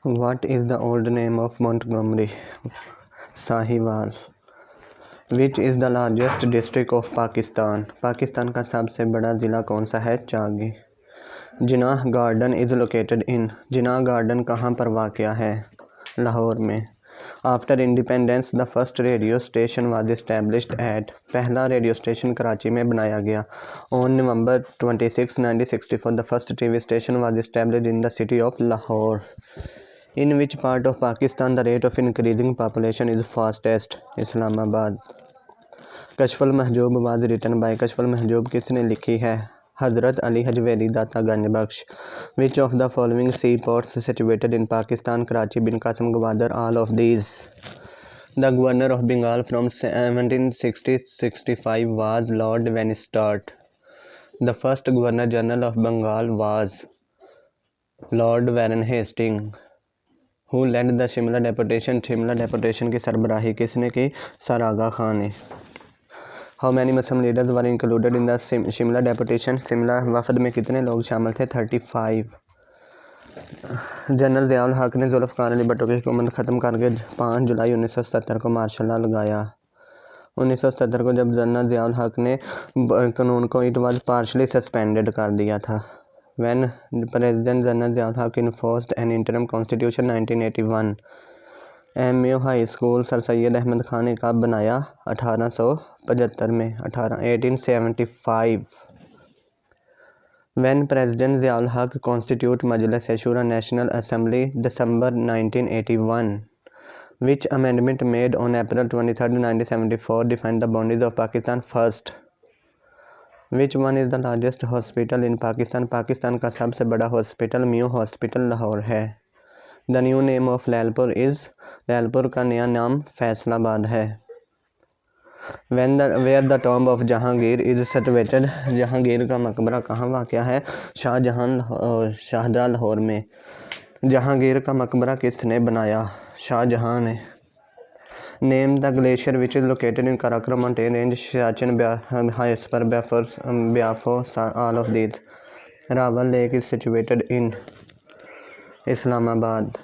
What is the old name of Montgomery? Sahiwal. Which is the largest district of Pakistan? Pakistan का सबसे बड़ा ज़िला कौन सा है? Chagai. Jinnah garden is located in. Jinnah garden कहाँ पर वाक़या है? लाहौर में. After independence the first radio station was established at. पहला रेडियो स्टेशन कराची में बनाया गया. On November 26, 1964 the first TV station was established in the city of Lahore. In which part of Pakistan the rate of increasing population is fastest? Islamabad. Kashful Mahjoob was written by. Kashful Mahjoob किसने लिखी है? Hazrat Ali Hajveri Data Ganj Bakhsh. Which of the following seaports situated in Pakistan? Karachi, Bin Qasim, Gwadar, all of these. The governor of Bengal from 1760-65 was Lord Vansittart. The first governor general of Bengal was Lord Warren Hastings. Who led the Shimla deputation? Shimla deputation की सरबराही किसने की? Sir आगा खान ने. How many Muslim leaders were included in the Shimla deputation? Shimla वफद में कितने लोग शामिल थे? 35. जनरल ज़िया उल हक ने जुल्फ़िकार अली भुट्टो की हुकूमत ख़त्म करके 5 जुलाई 1977 को मार्शल लॉ लगाया. 1977 को जब जनरल ज़िया उल हक ने कानून को इट वाज पार्शली सस्पेंडेड कर दिया था. When President General Zia ul Haq enforced an interim constitution 1981. MU high school sir Syed Ahmad Khan ने कब बनाया? 1875 में. 1875. When President Zia ul Haq constitute Majlis Shura National Assembly December 1981. Which amendment made on April 23, 1974 defined the boundaries of Pakistan? First. Which one is the largest hospital in Pakistan? Pakistan का सबसे बड़ा hospital mu hospital Lahore है. The new name of Lyallpur is. Lyallpur का नया नाम फैसलाबाद है. Where the tomb of Jahangir is situated. Jahangir का मकबरा कहाँ वाक़या है? शाहजहाँ लाहौर में. जहांगीर का मकबरा किसने बनाया? शाहजहाँ ने. Name the glacier which is located in Karakoram mountain range. Siachen, Hyper, Biafo, all of these. Rawal Lake is situated in Islamabad.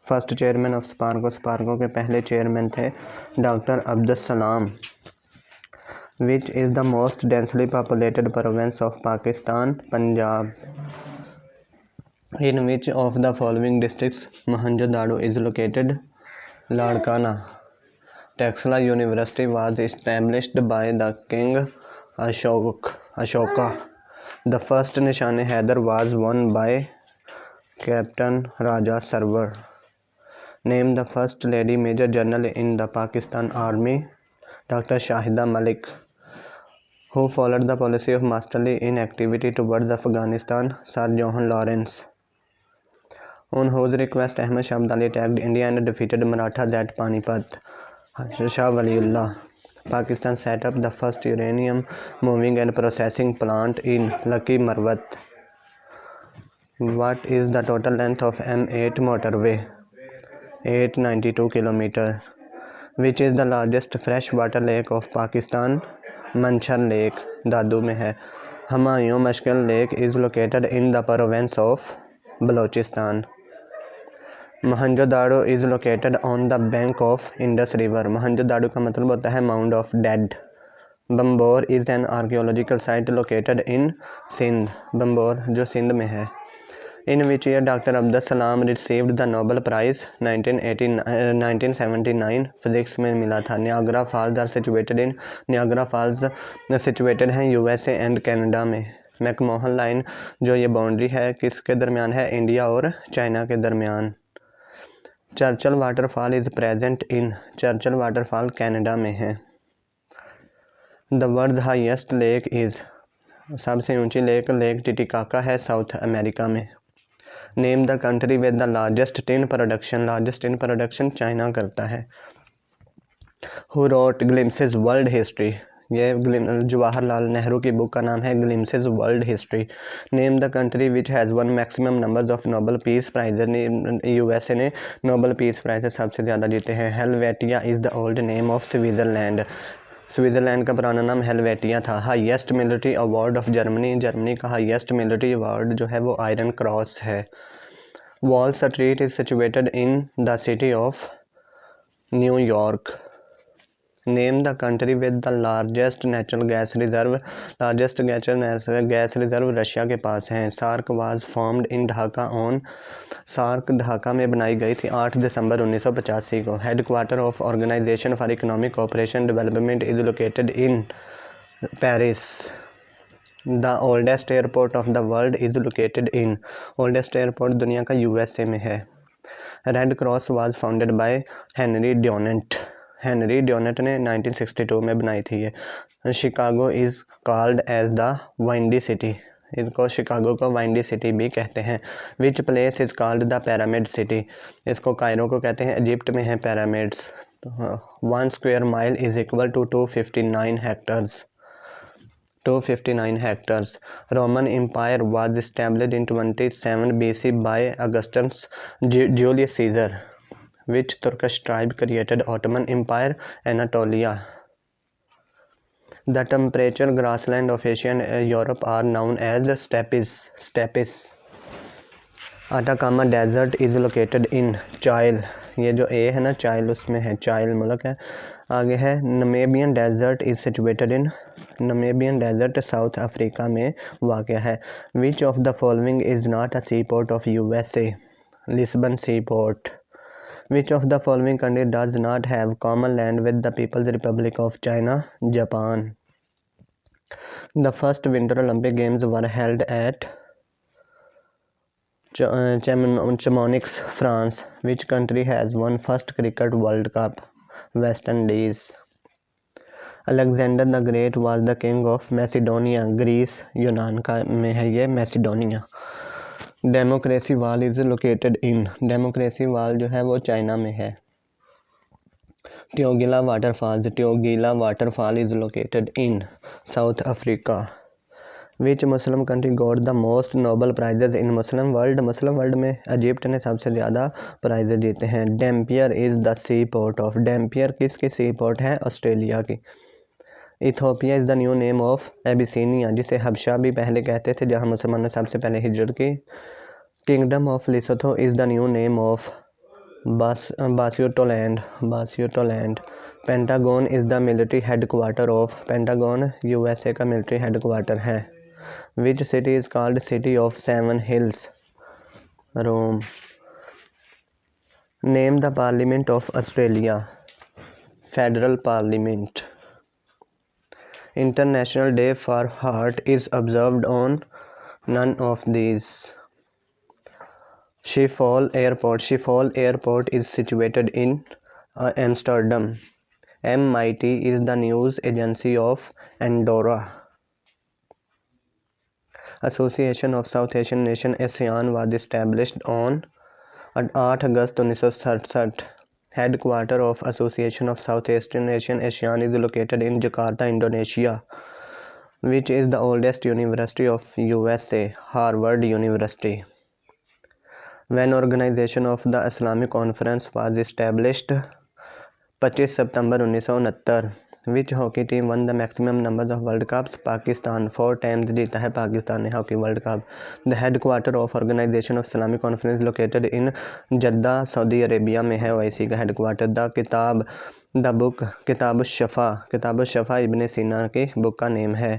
First chairman of Sparko. Sparko के पहले chairman थे doctor Abdul Salam. Which is the most densely populated province of Pakistan? Punjab. In which of the following districts Mohenjo-daro is located? Ladkana. Taxila University was established by the King Ashoka. The first Nishan-e-Haider was won by Captain Raja Sarwar. Name the first lady Major General in the Pakistan Army. Dr. Shahida Malik. Who followed the policy of masterly inactivity towards Afghanistan? Sir John Lawrence. On whose request Ahmad Shah Abdali attacked India and defeated Marathas at Panipat? Shah Waliullah. Pakistan set up the first uranium moving and processing plant in Lucky Marwat. What is the total length of M8 motorway? 892 km. Which is the largest freshwater lake of Pakistan? Manchar Lake, दादू में है. Humayun Mashkal Lake is located in the province of Balochistan. Mohenjo-daro is located on the bank of Indus River. Mohenjo-daro का मतलब होता है Mound of Dead. Bambor is an archaeological site located in Sindh. Bambor जो सिंध में है. In which year Dr. Abdus Salam received the Nobel Prize? 1979 physics में मिला था. Niagara Falls are situated in. Niagara Falls situated हैं USA and Canada में. McMahon line जो ये बाउंड्री है किसके दरमियान है? इंडिया और चाइना के दरमियान. Churchill waterfall is present in. Churchill waterfall Canada में है. The world's highest lake is. सबसे ऊंची लेक टिटिकाका है साउथ अमेरिका में. Name the country with the largest tin production. Largest tin production China करता है. Who wrote glimpses world history. ये जवाहरलाल नेहरू की बुक का नाम है glimpses world history. Name the country which has one maximum numbers of Nobel peace prize. USA ने Nobel peace prize सबसे ज़्यादा जीते हैं. Helvetia is the old name of Switzerland. Switzerland का पुराना नाम हेलवेटिया था. Highest military award of Germany. Germany का हाईएस्ट मिलिट्री अवार्ड जो है वो आयरन क्रॉस है. Wall Street is situated in the city of New York. Name the country with the largest natural gas reserve. Largest natural gas reserve Russia के पास हैं. SAARC was formed in Dhaka on. SAARC Dhaka में बनाई गई थी 8 दिसंबर 1985 को. Headquarter of organization for economic cooperation development is located in Paris. The oldest airport of the world is located in. Oldest airport दुनिया का USA में है. Red Cross was founded by Henry Dunant. Henry Dunant ने 1962 में बनाई थी ये. Chicago is called as the Windy City. इसको शिकागो को वाइंडी सिटी भी कहते हैं. Which place is called the Pyramid City? इसको कायरो को कहते हैं. इजिप्ट में है pyramids. 1 square mile is equal to 259 hectares. 259 hectares. Roman Empire was established in 27 BC by Augustus Julius Caesar. Which Turkish tribe created Ottoman Empire? Anatolia. The temperature grassland of Asia and Europe are known as steppes. Atacama Desert is located in Chile. ये जो ए है ना चाइल उसमें है. चाइल मुल्क है. आगे है Namibian desert is situated in. Namibian desert South Africa में वाक़ है. Which of the following is not a sea port of USA? Lisbon sea port. Which of the following country does not have common land with the People's Republic of China? Japan. The first winter Olympic games were held at Chamonix, France. Which country has won first cricket World Cup? West Indies. Alexander the Great was the king of Macedonia. Greece यूनान का में है ये Macedonia. Democracy wall is located in. Democracy wall जो है वो China में है. Tugela waterfalls. Tugela waterfall is located in South Africa. Which Muslim country got the most Nobel prizes in Muslim world? Muslim world में Egypt ने सबसे ज़्यादा prizes जीते हैं. Dampier is the sea port of. Dampier किसकी sea port है? Australia की. Ethiopia is the new name of Abyssinia, जिसे हबशा भी पहले कहते थे जहाँ मुसलमानों ने सबसे पहले हिजरत की. Kingdom of Lesotho is the new name of Basutoland. Basutoland. Pentagon is the military headquarter of. Pentagon USA का मिलिट्री हेडक्वार्टर है. Which city is called City of Seven Hills? Rome. Name the Parliament of Australia. Federal Parliament. International Day for Heart is observed on none of these. Schiphol Airport. Schiphol Airport is situated in Amsterdam. MIT is the news agency of Andorra. Association of South Asian Nation ASEAN was established on 8 August 1967. Headquarter of Association of South Asian Nation ASEAN is located in Jakarta, Indonesia. Which is the oldest university of USA? Harvard University. When Organization of the Islamic Conference was established? 25 सितंबर 1969. Which hockey team won the maximum number of world cups? Pakistan. 4 times जीता है पाकिस्तान ने hockey world cup. The headquarter of organisation of Islamic conference located in Jeddah, Saudi Arabia में है OIC का headquarter. The book किताबुश्शफा. किताबुश्शफा इब्ने सीना की बुक का नेम है.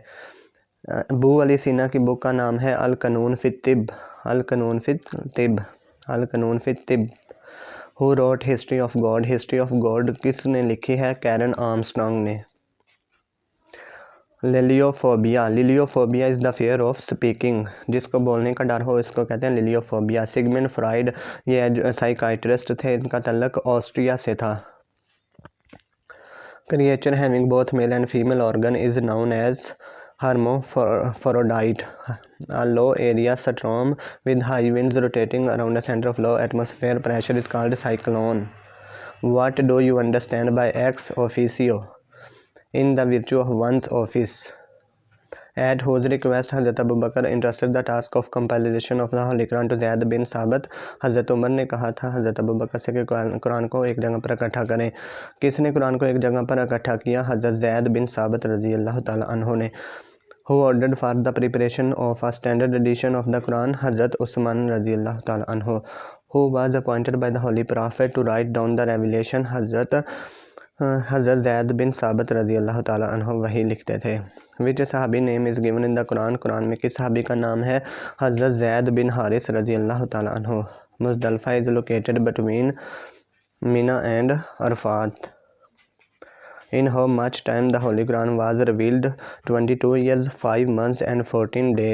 अबू अली सीना की बुक का नाम है अल कानून फित तिब. अल कानून फित तिब. अल कानून fit तिब. Who wrote History of God? History of God किसने लिखी है? कैरन आर्मस्ट्रॉन्ग ने. Laliophobia. Laliophobia is the fear of speaking. जिसको बोलने का डर हो इसको कहते हैं लिलियोफोबिया. सिगमंड फ्राइड ये साइकाइट्रिस्ट थे. इनका तल्लक ऑस्ट्रिया से था. Creature having both male and female organ is known as hermaphrodite. A low area storm with high winds rotating around a center of low atmosphere pressure is called cyclone. What do you understand by ex officio? In the virtue of one's office. At whose request Hazrat Abu Bakr entrusted the task of compilation of the Holy Quran to Zayd bin Sabit? हज़रत उमर ने कहा था हज़रत अबू बकर से कि कुरान को एक जगह पर इकट्ठा करें. किसने कुरान को एक जगह पर इकट्ठा किया? हज़रत ज़ैद बिन साबित रज़ी अल्लाह ताला अन्हु ने. Who ordered for the preparation of a standard edition of the Quran? हज़रत उस्मान रज़ी अल्लाह ताला अन्हु. who was appointed by the Holy Prophet to write down the revelation? हज़रत ज़ैद बिन साबित रज़ी अल्लाह ताला अन्हु वही लिखते थे। Which sahabi name is given in the Quran? Quran में किस सहाबी का नाम है? हज़रत ज़ैद बिन हारिस रज़ी अल्लाह ताला अन्हु। Muzdalifah is located between Mina and Arafat. In how much time the Holy Quran was revealed? 22 years, 5 months and 14 days.